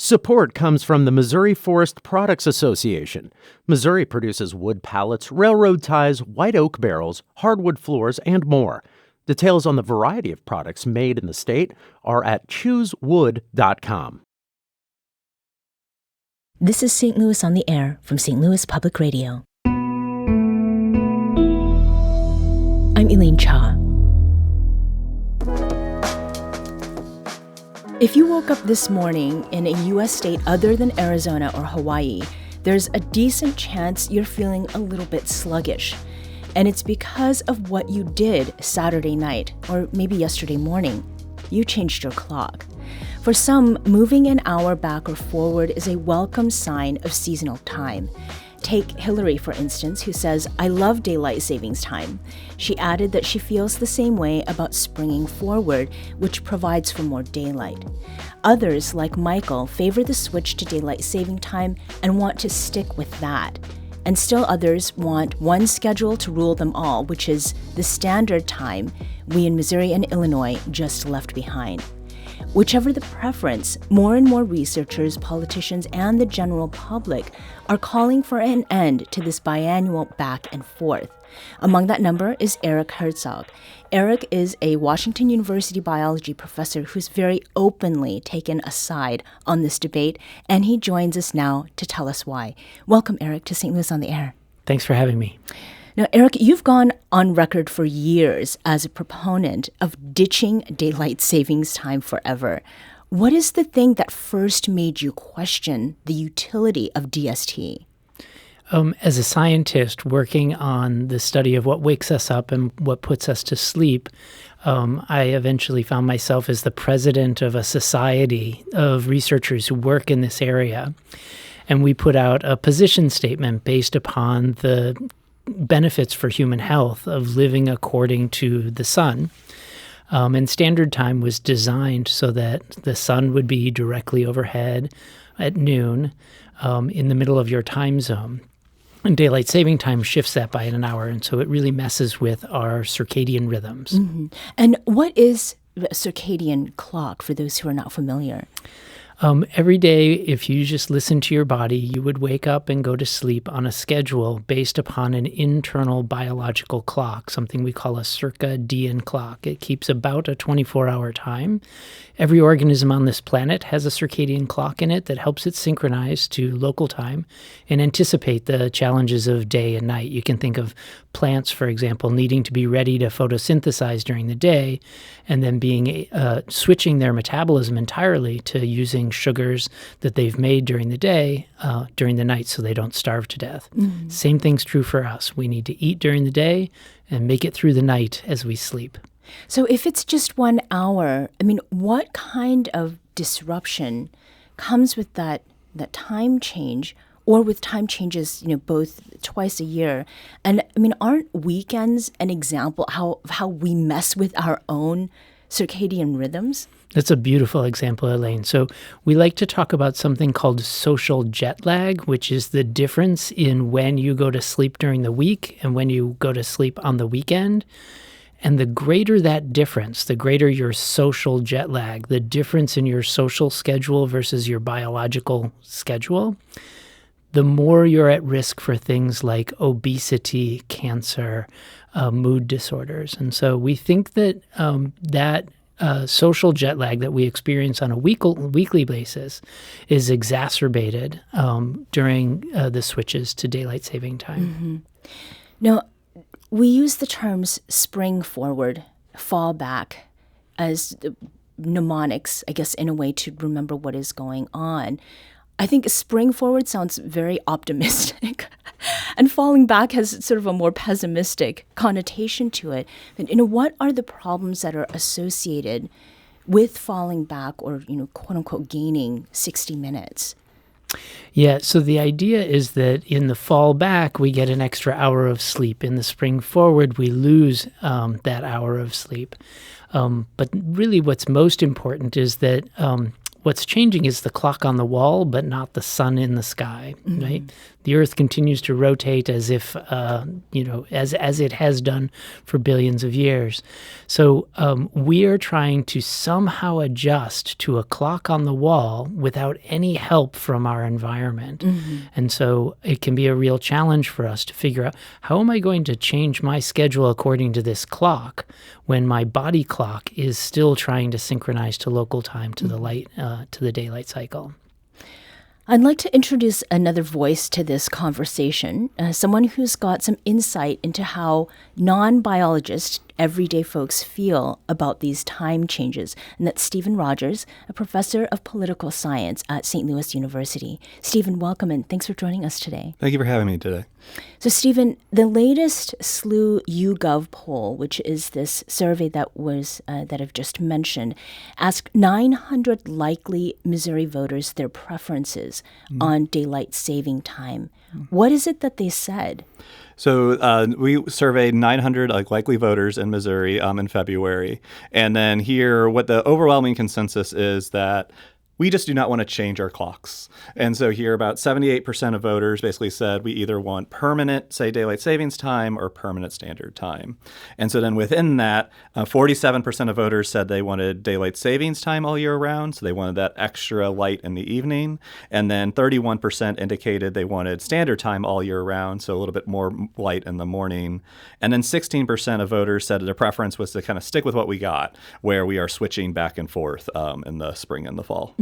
Support comes from the Missouri Forest Products Association. Missouri produces wood pallets, railroad ties, white oak barrels, hardwood floors, and more. Details on the variety of products made in the state are at choosewood.com. This is St. Louis on the Air from St. Louis Public Radio. I'm Elaine Cha. If you woke up this morning in a U.S. state other than Arizona or Hawaii, there's a decent chance you're feeling a little bit sluggish. And it's because of what you did Saturday night, or maybe yesterday morning. You changed your clock. For some, moving an hour back or forward is a welcome sign of seasonal time. Take Hillary, for instance, who says, "I love daylight savings time." She added that she feels the same way about springing forward, which provides for more daylight. Others, like Michael, favor the switch to daylight saving time and want to stick with that. And still others want one schedule to rule them all, which is the standard time we in Missouri and Illinois just left behind. Whichever the preference, more and more researchers, politicians, and the general public are calling for an end to this biannual back and forth. Among that number is Erik Herzog. Erik is a Washington University biology professor who's very openly taken a side on this debate, and he joins us now to tell us why. Welcome, Erik, to St. Louis on the Air. Thanks for having me. Now, Erik, you've gone on record for years as a proponent of ditching daylight savings time forever. What is the thing that first made you question the utility of DST? As a scientist working on the study of what wakes us up and what puts us to sleep, I eventually found myself as the president of a society of researchers who work in this area. And we put out a position statement based upon the benefits for human health of living according to the sun. And standard time was designed so that the sun would be directly overhead at noon in the middle of your time zone. And daylight saving time shifts that by an hour, and so it really messes with our circadian rhythms. Mm-hmm. And what is a circadian clock for those who are not familiar? Every day, if you just listen to your body, you would wake up and go to sleep on a schedule based upon an internal biological clock, something we call a circadian clock. It keeps about a 24-hour time. Every organism on this planet has a circadian clock in it that helps it synchronize to local time and anticipate the challenges of day and night. You can think of plants, for example, needing to be ready to photosynthesize during the day and then being switching their metabolism entirely to using sugars that they've made during the day during the night so they don't starve to death. Mm-hmm. Same thing's true for us. We need to eat during the day and make it through the night as we sleep. So if it's just 1 hour, what kind of disruption comes with that time change, or with time changes, both twice a year? And aren't weekends an example how we mess with our own circadian rhythms? That's a beautiful example, Elaine. So we like to talk about something called social jet lag, which is the difference in when you go to sleep during the week and when you go to sleep on the weekend. And the greater that difference, the greater your social jet lag, the difference in your social schedule versus your biological schedule, the more you're at risk for things like obesity, cancer, mood disorders. And so we think that social jet lag that we experience on a weekly basis is exacerbated during the switches to daylight saving time. Mm-hmm. Now, we use the terms spring forward, fall back as mnemonics, I guess, in a way to remember what is going on. I think spring forward sounds very optimistic, and falling back has sort of a more pessimistic connotation to it. But, what are the problems that are associated with falling back or, quote unquote, gaining 60 minutes? Yeah, so the idea is that in the fall back, we get an extra hour of sleep. In the spring forward, we lose that hour of sleep. But really what's most important is that what's changing is the clock on the wall, but not the sun in the sky, right? The Earth continues to rotate as if, as it has done for billions of years. So we are trying to somehow adjust to a clock on the wall without any help from our environment. And so it can be a real challenge for us to figure out, how am I going to change my schedule according to this clock when my body clock is still trying to synchronize to local time, to the daylight cycle? I'd like to introduce another voice to this conversation, someone who's got some insight into how non-biologists, everyday folks feel about these time changes, and that's Stephen Rogers, a professor of political science at St. Louis University. Stephen, welcome, and thanks for joining us today. Thank you for having me today. So, Stephen, the latest SLU YouGov poll, which is this survey that I've just mentioned, asked 900 likely Missouri voters their preferences on daylight saving time. What is it that they said? So we surveyed 900 likely voters in Missouri in February. And then here, what the overwhelming consensus is that we just do not want to change our clocks. And so here, about 78% of voters basically said we either want permanent, say, daylight savings time or permanent standard time. And so then within that, 47% of voters said they wanted daylight savings time all year round. So they wanted that extra light in the evening. And then 31% indicated they wanted standard time all year round, so a little bit more light in the morning. And then 16% of voters said their preference was to kind of stick with what we got, where we are switching back and forth in the spring and the fall.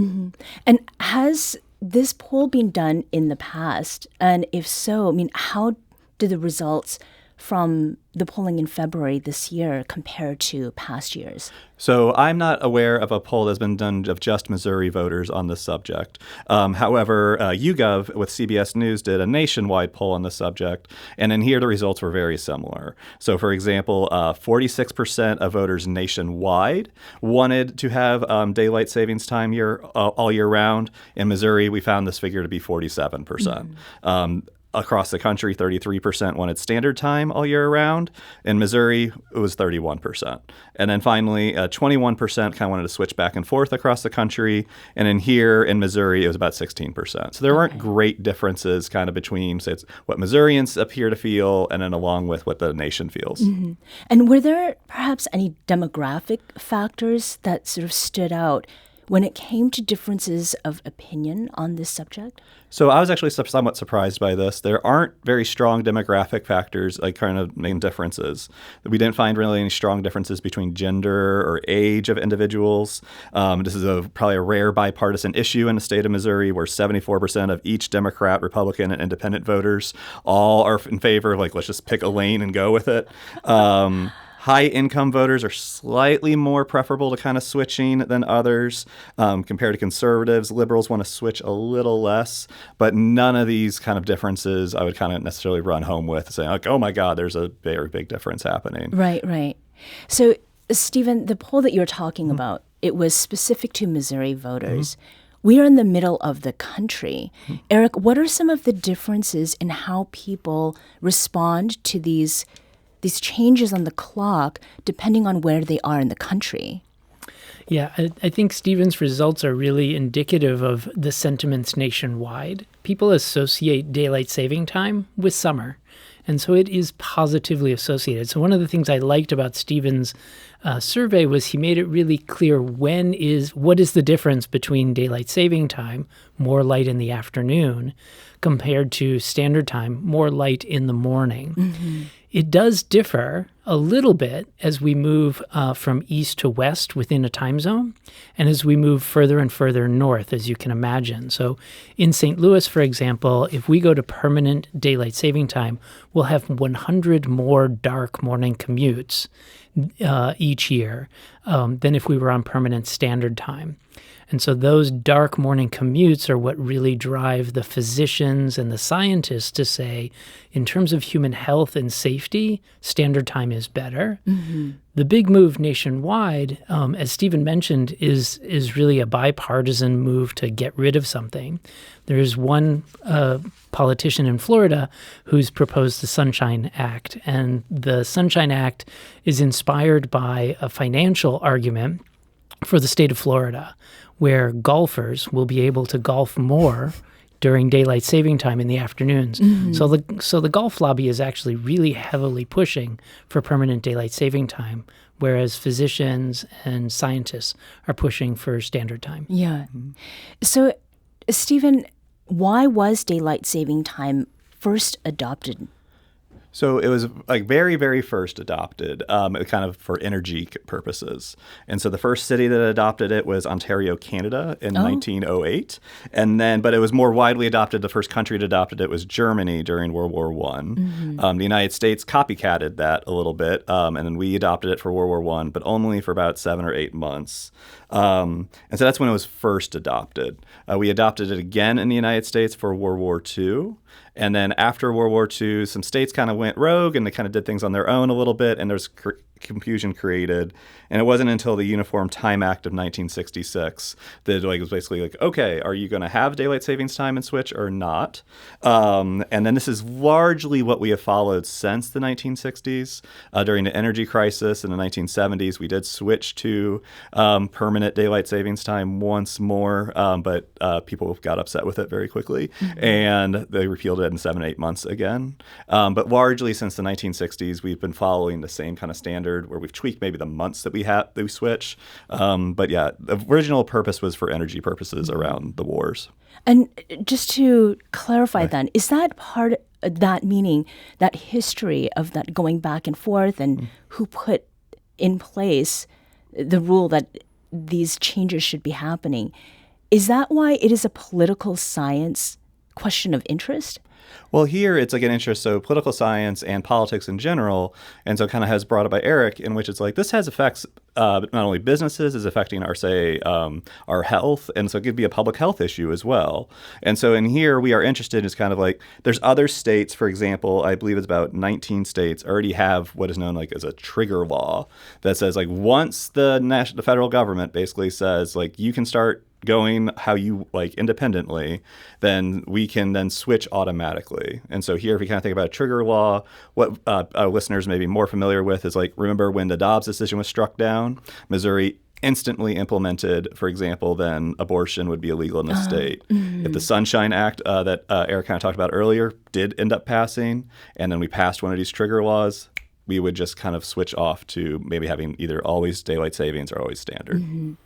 And has this poll been done in the past? And if so, how do the results from the polling in February this year compare to past years? So I'm not aware of a poll that's been done of just Missouri voters on this subject. However, YouGov with CBS News did a nationwide poll on the subject, and in here the results were very similar. So for example, 46% of voters nationwide wanted to have daylight savings time all year round. In Missouri, we found this figure to be 47%. Across the country, 33% wanted standard time all year round. In Missouri, it was 31%. And then finally, 21% kind of wanted to switch back and forth across the country. And in here, in Missouri, it was about 16%. So there weren't great differences kind of between, say, it's what Missourians appear to feel and then along with what the nation feels. And were there perhaps any demographic factors that sort of stood out when it came to differences of opinion on this subject? So I was actually somewhat surprised by this. There aren't very strong demographic factors, like kind of main differences. We didn't find really any strong differences between gender or age of individuals. This is probably a rare bipartisan issue in the state of Missouri, where 74% of each Democrat, Republican, and independent voters all are in favor of, let's just pick a lane and go with it. High-income voters are slightly more preferable to kind of switching than others compared to conservatives. Liberals want to switch a little less, but none of these kind of differences I would kind of necessarily run home with, saying, oh my God, there's a very big difference happening. Right. So, Stephen, the poll that you're talking about, it was specific to Missouri voters. We are in the middle of the country. Erik, what are some of the differences in how people respond to these changes on the clock, depending on where they are in the country? Yeah, I think Stephen's results are really indicative of the sentiments nationwide. People associate daylight saving time with summer, and so it is positively associated. So one of the things I liked about Stephen's survey was he made it really clear what is the difference between daylight saving time, more light in the afternoon, compared to standard time, more light in the morning. It does differ a little bit as we move from east to west within a time zone, and as we move further and further north, as you can imagine. So in St. Louis, for example, if we go to permanent daylight saving time, we'll have 100 more dark morning commutes each year than if we were on permanent standard time. And so those dark morning commutes are what really drive the physicians and the scientists to say, in terms of human health and safety, standard time is better. The big move nationwide, as Stephen mentioned, is really a bipartisan move to get rid of something. There is one politician in Florida who's proposed the Sunshine Act, and the Sunshine Act is inspired by a financial argument for the state of Florida, where golfers will be able to golf more during daylight saving time in the afternoons. So the golf lobby is actually really heavily pushing for permanent daylight saving time, whereas physicians and scientists are pushing for standard time. Yeah. So, Stephen, why was daylight saving time first adopted? So it was like very, very first adopted, kind of for energy purposes. And so the first city that adopted it was Ontario, Canada in 1908. And then, but it was more widely adopted. The first country that adopted it was Germany during World War I. The United States copycatted that a little bit. And then we adopted it for World War I, but only for about 7 or 8 months. And so that's when it was first adopted. We adopted it again in the United States for World War II. And then after World War II, some states kind of went rogue and they kind of did things on their own a little bit, and there's confusion created. And it wasn't until the Uniform Time Act of 1966 that it was basically like, okay, are you going to have daylight savings time and switch or not? And then this is largely what we have followed since the 1960s. During the energy crisis in the 1970s, we did switch to permanent daylight savings time once more, but people got upset with it very quickly, and they repealed it in 7 or 8 months again. But largely since the 1960s, we've been following the same kind of standard where we've tweaked maybe the months that we switch. But yeah, the original purpose was for energy purposes around the wars. And just to clarify then, is that part of that, meaning that history of that going back and forth and who put in place the rule that these changes should be happening, is that why it is a political science question of interest? Well, here it's like an interest, so political science and politics in general, and so kind of has brought up by Erik, in which it's like this has effects not only businesses, is affecting our, say, our health, and so it could be a public health issue as well. And so in here we are interested is kind of like there's other states, for example, I believe it's about 19 states already have what is known like as a trigger law that says like once the federal government basically says like you can start going how you like independently, then we can then switch automatically. And so here, if you kind of think about a trigger law, what our listeners may be more familiar with is like, remember when the Dobbs decision was struck down, Missouri instantly implemented, for example, then abortion would be illegal in the state. If the Sunshine Act that Erik kind of talked about earlier did end up passing, and then we passed one of these trigger laws, we would just kind of switch off to maybe having either always daylight savings or always standard.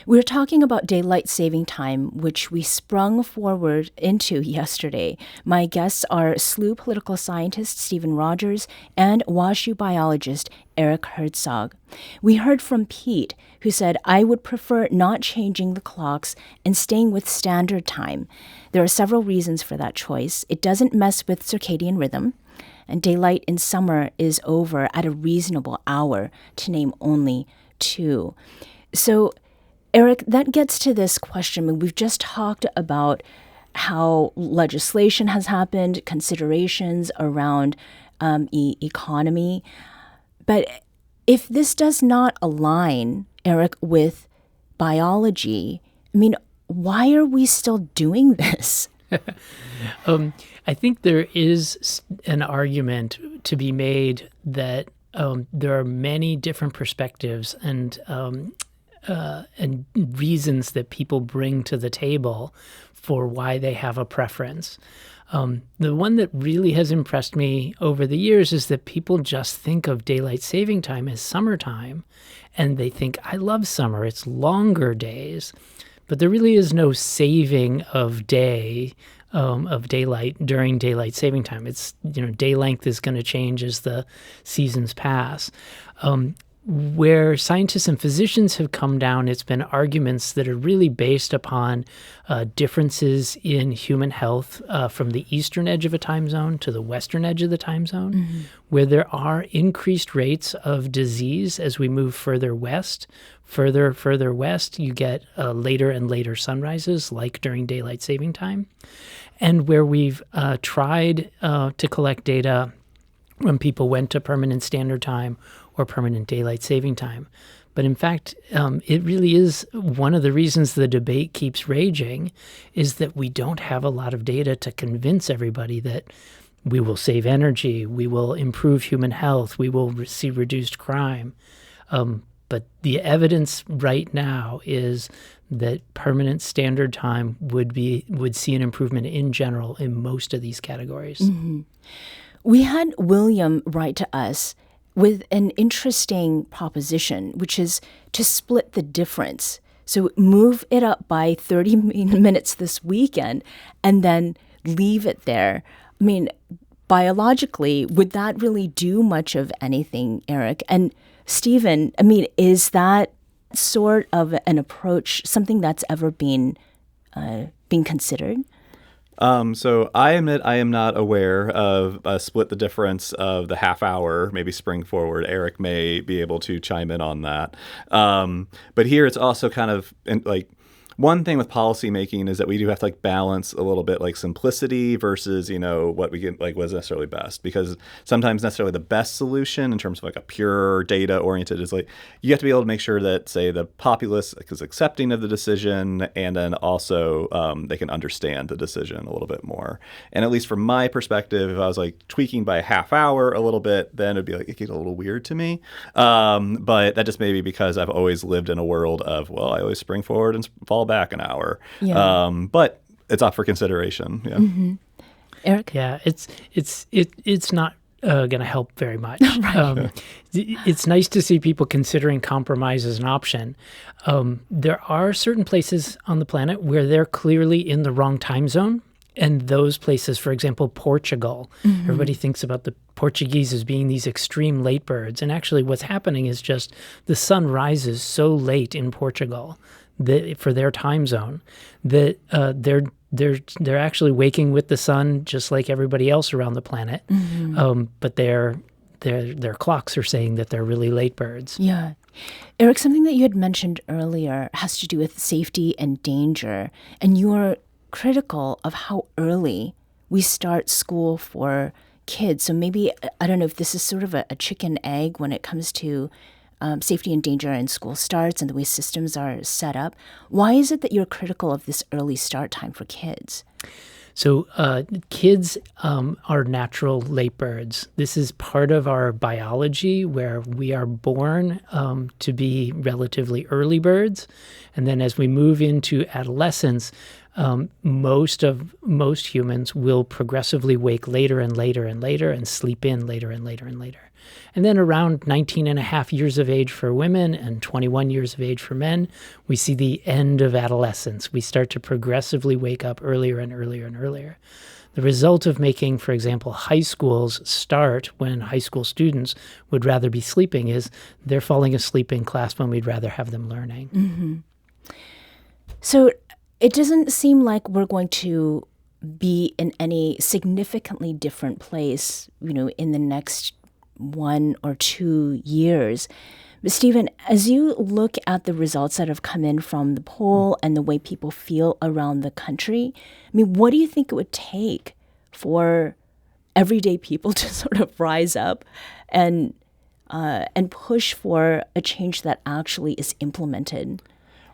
We're talking about daylight saving time, which we sprung forward into yesterday. My guests are SLU political scientist Stephen Rogers and WashU biologist Erik Herzog. We heard from Pete, who said, I would prefer not changing the clocks and staying with standard time. There are several reasons for that choice. It doesn't mess with circadian rhythm, and daylight in summer is over at a reasonable hour, to name only 2. So, Erik, that gets to this question. I mean, we've just talked about how legislation has happened, considerations around economy. But if this does not align, Erik, with biology, I mean, why are we still doing this? I think there is an argument to be made that there are many different perspectives and reasons that people bring to the table for why they have a preference. The one that really has impressed me over the years is that people just think of daylight saving time as summertime, and they think, I love summer, it's longer days. But there really is no saving of daylight during daylight saving time. It's, day length is going to change as the seasons pass. Where scientists and physicians have come down, it's been arguments that are really based upon differences in human health from the eastern edge of a time zone to the western edge of the time zone, where there are increased rates of disease as we move further west. Further west, you get later and later sunrises, like during daylight saving time. And where we've tried to collect data when people went to permanent standard time or permanent daylight saving time. But in fact, it really is one of the reasons the debate keeps raging is that we don't have a lot of data to convince everybody that we will save energy, we will improve human health, we will see reduced crime. But the evidence right now is that permanent standard time would see an improvement in general in most of these categories. Mm-hmm. We had William write to us with an interesting proposition, which is to split the difference. So move it up by 30 minutes this weekend and then leave it there. I mean, biologically, would that really do much of anything, Erik? And Stephen, I mean, is that sort of an approach something that's ever been considered? So I admit I am not aware of a split the difference of the half hour, maybe spring forward. Erik may be able to chime in on that. But here it's also kind of like one thing with policy making is that we do have to balance a little bit simplicity versus, what we get what is necessarily best, because sometimes necessarily the best solution in terms of a pure data oriented is you have to be able to make sure that, say, the populace is accepting of the decision, and then also they can understand the decision a little bit more. And at least from my perspective, if I was tweaking by a half hour a little bit, then it'd be it gets a little weird to me. But that just may be because I've always lived in a world of, well, I always spring forward and fall back an hour. Yeah. But it's up for consideration. Yeah. Mm-hmm. Erik? Yeah, it's not going to help very much. Right. It's nice to see people considering compromise as an option. There are certain places on the planet where they're clearly in the wrong time zone. And those places, for example, Portugal, everybody thinks about the Portuguese as being these extreme late birds. And actually what's happening is just the sun rises so late in Portugal for their time zone that they're actually waking with the sun just like everybody else around the planet. But their clocks are saying that they're really late birds. Yeah. Erik, something that you had mentioned earlier has to do with safety and danger. And you are critical of how early we start school for kids. So maybe, I don't know if this is sort of a chicken egg when it comes to safety and danger and school starts and the way systems are set up. Why is it that you're critical of this early start time for kids? So kids are natural late birds. This is part of our biology where we are born to be relatively early birds. And then as we move into adolescence, most humans will progressively wake later and later and later and sleep in later and later and later. And then around 19 and a half years of age for women and 21 years of age for men, we see the end of adolescence. We start to progressively wake up earlier and earlier and earlier. The result of making, for example, high schools start when high school students would rather be sleeping is they're falling asleep in class when we'd rather have them learning. Mm-hmm. So it doesn't seem like we're going to be in any significantly different place, in the next 1 or 2 years. But Stephen, as you look at the results that have come in from the poll and the way people feel around the country, I mean, what do you think it would take for everyday people to sort of rise up and push for a change that actually is implemented?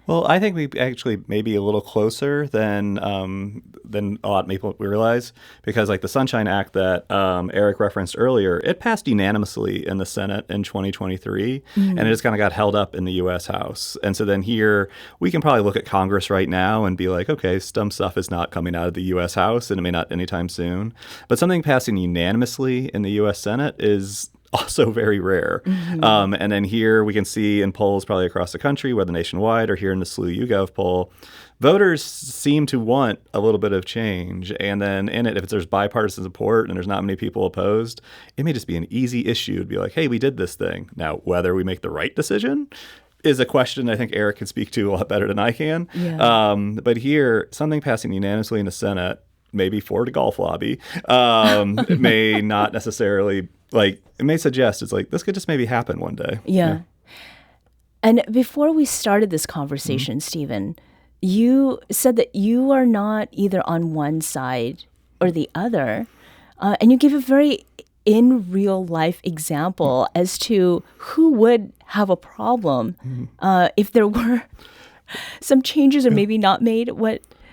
Well, I think we actually may be a little closer than a lot of people realize, because the Sunshine Act that Erik referenced earlier, it passed unanimously in the Senate in 2023, and it just kind of got held up in the U.S. House. And so then here, we can probably look at Congress right now and be like, okay, some stuff is not coming out of the U.S. House, and it may not anytime soon. But something passing unanimously in the U.S. Senate is also very rare. And then here we can see in polls probably across the country, whether nationwide or here in the SLU YouGov poll, voters seem to want a little bit of change. And then in it, if there's bipartisan support and there's not many people opposed, it may just be an easy issue to be like, hey, we did this thing. Now, whether we make the right decision is a question I think Erik can speak to a lot better than I can. Yeah. But here, something passing unanimously in the Senate, maybe for the golf lobby, it may not necessarily, it may suggest it's this could just maybe happen one day. Yeah. And before we started this conversation, Stephen, you said that you are not either on one side or the other. And you gave a very in real life example as to who would have a problem if there were some changes or maybe not made.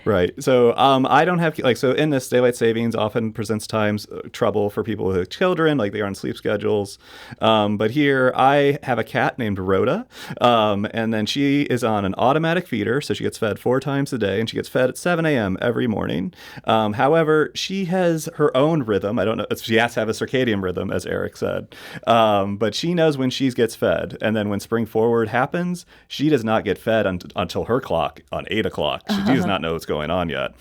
Right. So I don't have, so in this, daylight savings often presents times trouble for people with children, like they are on sleep schedules. But here I have a cat named Rhoda, and then she is on an automatic feeder, so she gets fed 4 times a day, and she gets fed at 7 a.m. every morning. However, she has her own rhythm. I don't know. She has to have a circadian rhythm, as Erik said. But she knows when she gets fed. And then when spring forward happens, she does not get fed until her clock on 8 o'clock. She does not know what's going on yet.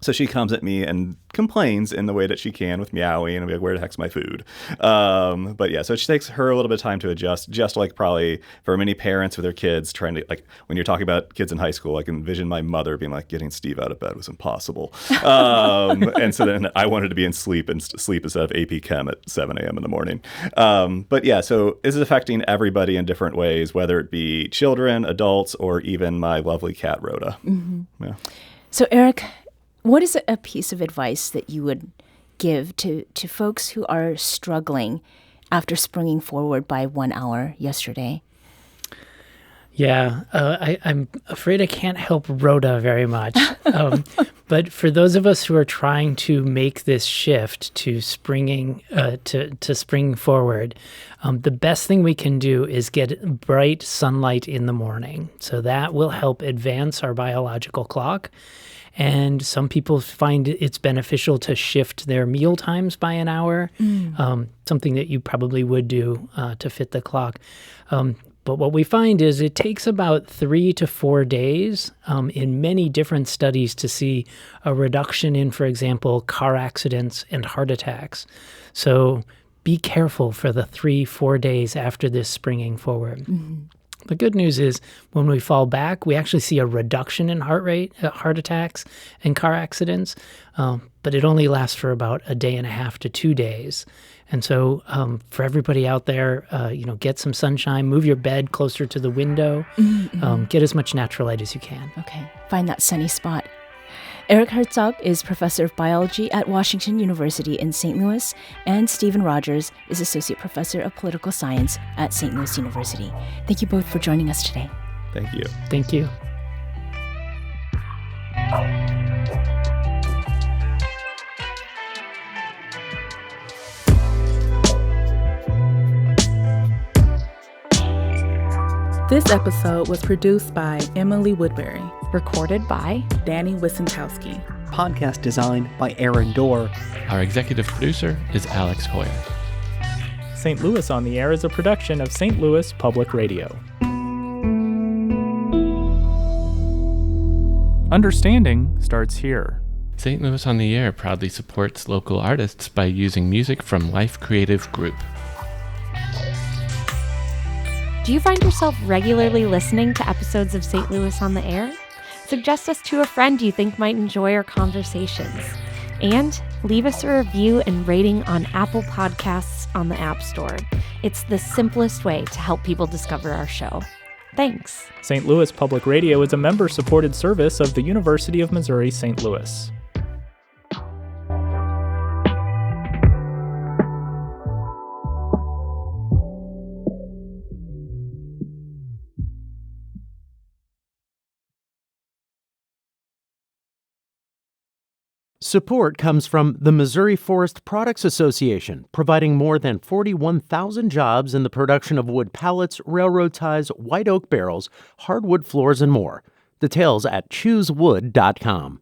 So she comes at me and complains in the way that she can with meowing and be like, where the heck's my food? But yeah, so it takes her a little bit of time to adjust, just like probably for many parents with their kids trying to, like, when you're talking about kids in high school, I can envision my mother being like, getting Steve out of bed was impossible. And so then I wanted to be in sleep instead of AP Chem at 7 a.m. in the morning. But yeah, so this is affecting everybody in different ways, whether it be children, adults, or even my lovely cat, Rhoda. Mm-hmm. Yeah. So, Erik, what is a piece of advice that you would give to folks who are struggling after springing forward by 1 hour yesterday? Yeah, I'm afraid I can't help Rhoda very much. But for those of us who are trying to make this shift to springing to spring forward, the best thing we can do is get bright sunlight in the morning. So that will help advance our biological clock. And some people find it's beneficial to shift their meal times by an hour, something that you probably would do to fit the clock. But what we find is it takes about 3 to 4 days in many different studies to see a reduction in, for example, car accidents and heart attacks. So be careful for the 3-4 days after this springing forward. Mm-hmm. The good news is when we fall back, we actually see a reduction in heart rate, heart attacks, and car accidents, but it only lasts for about a day and a half to 2 days. And so for everybody out there, get some sunshine, move your bed closer to the window, get as much natural light as you can. Okay, find that sunny spot. Erik Herzog is professor of biology at Washington University in St. Louis, and Stephen Rogers is associate professor of political science at St. Louis University. Thank you both for joining us today. Thank you. Thank you. This episode was produced by Emily Woodbury. Recorded by Danny Wissentowski. Podcast designed by Aaron Dorr. Our executive producer is Alex Hoyer. St. Louis on the Air is a production of St. Louis Public Radio. Understanding starts here. St. Louis on the Air proudly supports local artists by using music from Life Creative Group. Do you find yourself regularly listening to episodes of St. Louis on the Air? Suggest us to a friend you think might enjoy our conversations. And leave us a review and rating on Apple Podcasts on the App Store. It's the simplest way to help people discover our show. Thanks. St. Louis Public Radio is a member-supported service of the University of Missouri St. Louis. Support comes from the Missouri Forest Products Association, providing more than 41,000 jobs in the production of wood pallets, railroad ties, white oak barrels, hardwood floors, and more. Details at choosewood.com.